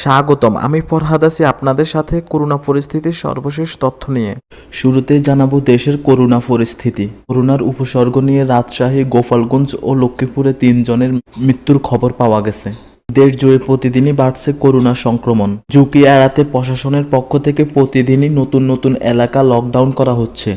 স্বাগতম। আমি ফরহাদ আছি আপনাদের সাথে করোনা পরিস্থিতির সর্বশেষ তথ্য নিয়ে। শুরুতেই জানাবো দেশের করোনা পরিস্থিতি। করোনার উপসর্গ নিয়ে রাজশাহী, গোপালগঞ্জ ও লক্ষ্মীপুরে 3 জনের মৃত্যুর খবর পাওয়া গেছে। দেশ জুড়ে প্রতিদিনই বাড়ছে করোনা সংক্রমণ। ঝুঁকি এড়াতে প্রশাসনের পক্ষ থেকে প্রতিদিনই নতুন নতুন এলাকা লকডাউন করা হচ্ছে।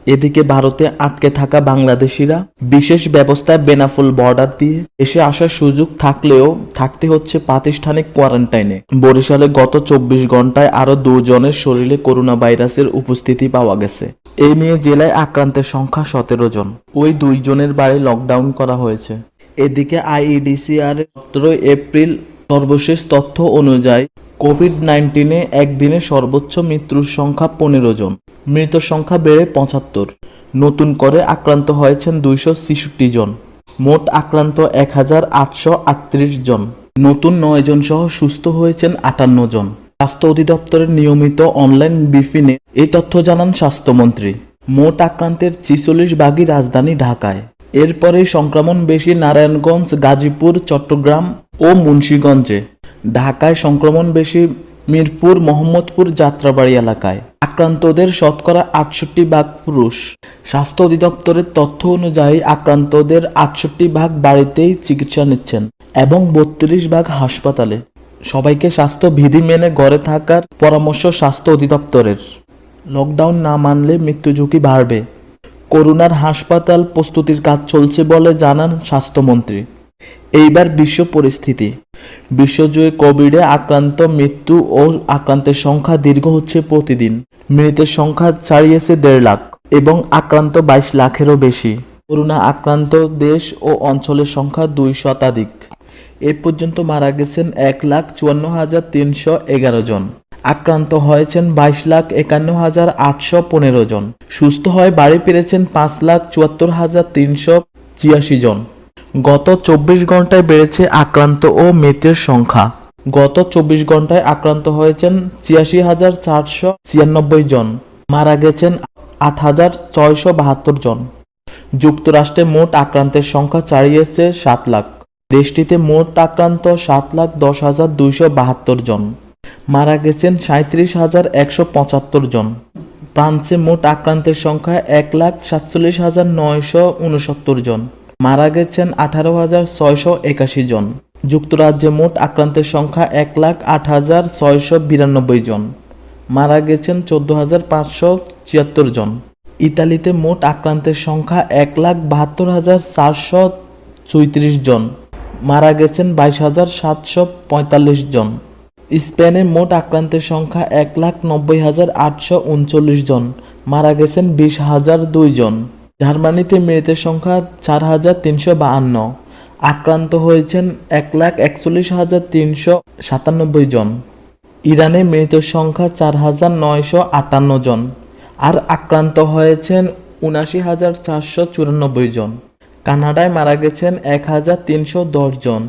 এদিকে ভারতে আটকে থাকা বাংলাদেশিরা বিশেষ ব্যবস্থায় বেনাপোল বর্ডার দিয়ে এসে আসার সুযোগ থাকলেও থাকতে হচ্ছে প্রাতিষ্ঠানিক কোয়ারেন্টাইনে। বরিশালে গত 24 ঘন্টায় আরও 2 জনের শরীরে করোনা ভাইরাসের উপস্থিতি পাওয়া গেছে। এই নিয়ে জেলায় আক্রান্তের সংখ্যা 17 জন। ওই 2 জনের বাড়ি লকডাউন করা হয়েছে। এদিকে আইইডিসিআর 17 এপ্রিল সর্বশেষ তথ্য অনুযায়ী কোভিড-19 একদিনে সর্বোচ্চ মৃত্যুর সংখ্যা 15 জন। মৃত সংখ্যা বেড়ে 75। নতুন করে আক্রান্ত হয়েছেন 266 জন। মোট আক্রান্ত 1838 জন। নতুন 9 জন সহ সুস্থ হয়েছেন 58 জন। স্বাস্থ্য অধিদপ্তরের নিয়মিত অনলাইন ব্রিফিংয়ে এই তথ্য জানান স্বাস্থ্যমন্ত্রী। মোট আক্রান্তের 46 ভাগই রাজধানী ঢাকায়। এরপরেই সংক্রমণ বেশি নারায়ণগঞ্জ, গাজীপুর, চট্টগ্রাম ও মুন্সিগঞ্জে। ঢাকায় সংক্রমণ বেশি মিরপুর, মোহাম্মদপুর, যাত্রাবাড়ি এলাকায়। আক্রান্তদের শতকরা 68 ভাগ পুরুষ। স্বাস্থ্য অধিদপ্তরের তথ্য অনুযায়ী আক্রান্তদের 68 ভাগ বাড়িতেই চিকিৎসা নিচ্ছেন এবং 32 ভাগ হাসপাতালে। সবাইকে স্বাস্থ্য বিধি মেনে ঘরে থাকার পরামর্শ স্বাস্থ্য অধিদপ্তরের। লকডাউন না মানলে মৃত্যু ঝুঁকি বাড়বে। করোনার হাসপাতাল প্রস্তুতির কাজ চলছে বলে জানান স্বাস্থ্যমন্ত্রী। এইবার বিশ্ব পরিস্থিতি। বিশ্বজুড়ে কোভিডে আক্রান্ত, মৃত্যু ও আক্রান্তের সংখ্যা দীর্ঘ হচ্ছে প্রতিদিন। মৃতের সংখ্যা ছাড়িয়েছে 1.5 লাখ এবং আক্রান্ত 22 লাখেরও বেশি। করোনা আক্রান্ত দেশ ও অঞ্চলের সংখ্যা 2 শতাধিক। এ পর্যন্ত মারা গেছেন 1,54,311 জন। আক্রান্ত হয়েছেন 22,51,815 জন। সুস্থ হয়ে বাড়ি ফিরেছেন 5,74,386 জন। গত 24 ঘন্টায় বেড়েছে আক্রান্ত ও মৃতের সংখ্যা। গত 24 ঘন্টায় আক্রান্ত হয়েছেন 86,496 জন। মারা গেছেন 8,672 জন। যুক্তরাষ্ট্রে মোট আক্রান্তের সংখ্যা ছাড়িয়েছে 7 লাখ। দেশটিতে মোট আক্রান্ত 7,10,272 জন। মারা গেছেন 37,175 জন। ফ্রান্সে মোট আক্রান্তের সংখ্যা 1,47,969 জন। মারা গেছেন 18,681 জন। যুক্তরাজ্যে মোট আক্রান্তের সংখ্যা 1,08,692 জন। মারা গেছেন 14,576 জন। ইতালিতে মোট আক্রান্তের সংখ্যা 1,72,434 জন। মারা গেছেন 22,745 জন। স্পেনে মোট আক্রান্তের সংখ্যা 1,90,839 জন। মারা গেছেন 20,002 জন। জার্মানিতে মৃতের সংখ্যা 4,352। আক্রান্ত হয়েছেন 1,41,397 জন। ইরানে মৃতের সংখ্যা 4,958 জন। আর আক্রান্ত হয়েছেন 79,494 জন। কানাডায় মারা গেছেন 1,310 জন।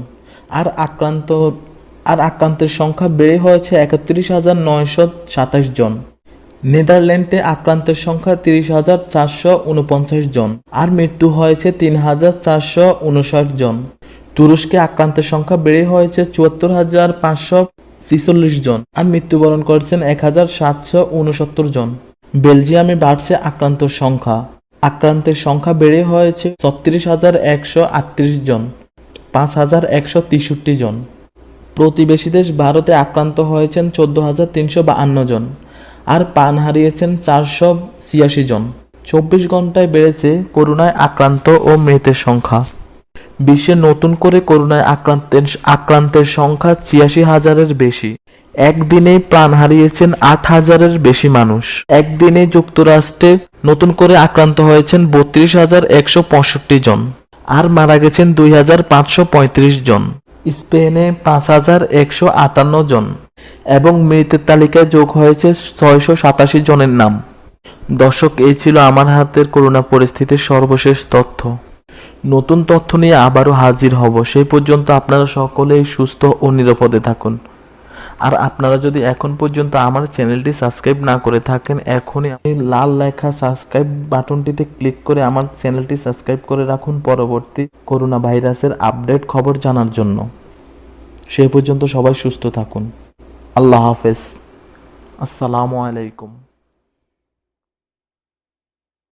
আর আক্রান্তের সংখ্যা বেড়ে হয়েছে 31,927 জন। নেদারল্যান্ডে আক্রান্তের সংখ্যা 30,449 জন। আর মৃত্যু হয়েছে 3,459 জন। তুরস্কে আক্রান্তের সংখ্যা বেড়ে হয়েছে 74,546 জন। আর মৃত্যুবরণ করেছেন 1,769 জন। বেলজিয়ামে বাড়ছে আক্রান্তের সংখ্যা। আক্রান্তের সংখ্যা বেড়ে হয়েছে 36,138 জন। 5,163 জন। প্রতিবেশী দেশ ভারতে আক্রান্ত হয়েছেন 14,352 জন। আর প্রাণ হারিয়েছেন 486 জন। 24 ঘন্টায় বেড়েছে করোনায় আক্রান্ত ও মৃতের সংখ্যা। বিশ্বে নতুন করে করোনায় আক্রান্তের সংখ্যা 86,000-এর বেশি। একদিনেই প্রাণ হারিয়েছেন 8,000-এর বেশি মানুষ। একদিনে যুক্তরাষ্ট্রে নতুন করে আক্রান্ত হয়েছেন 32,165 জন। আর মারা গেছেন 2,535 জন। স্পেনে 5,158 জন এবং মৃতের তালিকায় যোগ হয়েছে 687 জনের নাম। দর্শক, এই ছিল আমার হাতের করোনা পরিস্থিতির সর্বশেষ তথ্য। নতুন তথ্য নিয়ে আবারও হাজির হব। সেই পর্যন্ত আপনারা সকলেই সুস্থ ও নিরাপদে থাকুন। আর আপনারা যদি এখন পর্যন্ত আমার চ্যানেলটি সাবস্ক্রাইব না করে থাকেন, এখনই আপনি লাল লেখা সাবস্ক্রাইব বাটনটিতে ক্লিক করে আমার চ্যানেলটি সাবস্ক্রাইব করে রাখুন পরবর্তী করোনা ভাইরাসের আপডেট খবর জানার জন্য। সেই পর্যন্ত সবাই সুস্থ থাকুন। আল্লাহ হাফেজ। আসসালামু আলাইকুম।